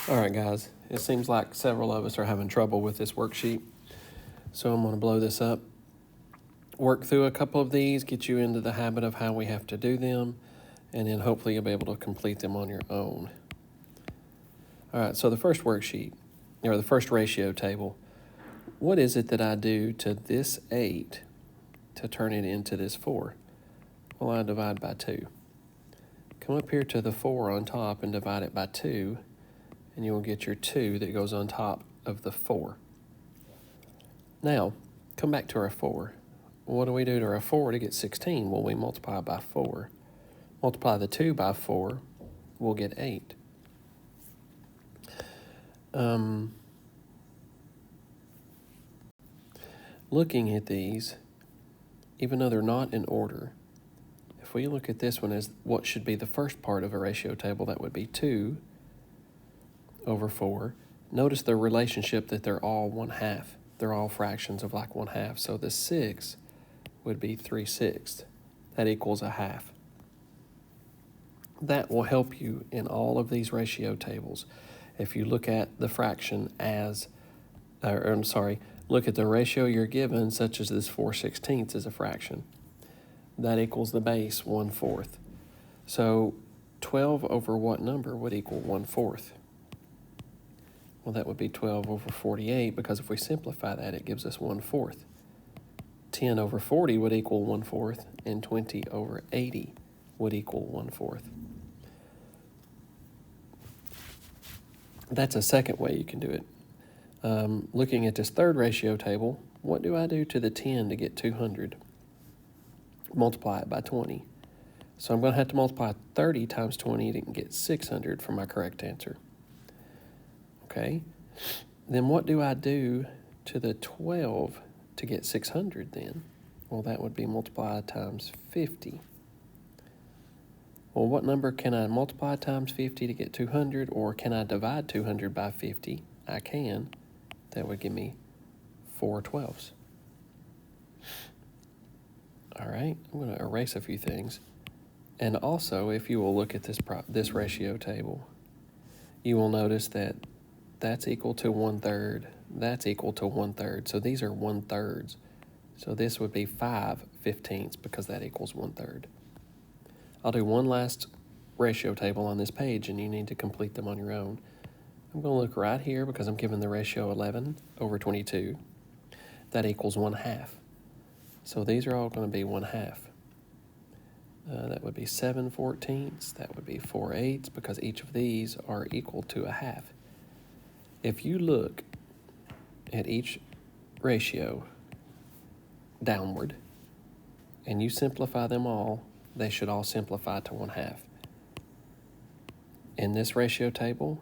All right, guys, it seems like several of us are having trouble with this worksheet. So I'm going to blow this up, work through a couple of these, get you into the habit of how we have to do them, and then hopefully you'll be able to complete them on your own. All right, so the first worksheet, or the first ratio table, what is it that I do to this 8 to turn it into this 4? Well, I divide by 2. Come up here to the 4 on top and divide it by 2, and you will get your 2 that goes on top of the 4. Now, come back to our 4. What do we do to our 4 to get 16? Well, we multiply by 4. Multiply the 2 by 4, we'll get 8. Looking at these, even though they're not in order, if we look at this one as what should be the first part of a ratio table, that would be 2 over 4. Notice the relationship that they're all 1/2. They're all fractions of like 1/2. So the 6 would be 3/6. That equals a half. That will help you in all of these ratio tables. If you look at the fraction as, look at the ratio you're given, such as this 4/16 is a fraction. That equals the base 1/4. So 12 over what number would equal 1/4? Well, that would be 12 over 48, because if we simplify that, it gives us 1/4. 10 over 40 would equal 1/4, and 20 over 80 would equal 1/4. That's a second way you can do it. Looking at this third ratio table, what do I do to the 10 to get 200? Multiply it by 20. So I'm going to have to multiply 30 times 20 to get 600 for my correct answer. Okay, then what do I do to the 12 to get 600 then? Well, that would be multiply times 50. Well, what number can I multiply times 50 to get 200, or can I divide 200 by 50? I can. That would give me 4/12. All right, I'm going to erase a few things. And also, if you will look at this ratio table, you will notice that that's equal to 1/3. That's equal to 1/3. So these are 1/3. So this would be 5/15 because that equals 1/3. I'll do one last ratio table on this page, and you need to complete them on your own. I'm going to look right here because I'm given the ratio 11 over 22. That equals 1/2. So these are all going to be 1/2. That would be 7/14. That would be 4/8 because each of these are equal to a half. If you look at each ratio downward and you simplify them all, they should all simplify to 1/2. In this ratio table,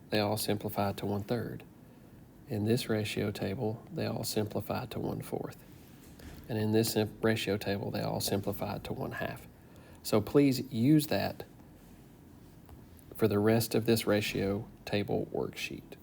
they all simplify to 1/3. In this ratio table, they all simplify to 1/4. And in this ratio table, they all simplify to 1/2. So please use that for the rest of this ratio table worksheet.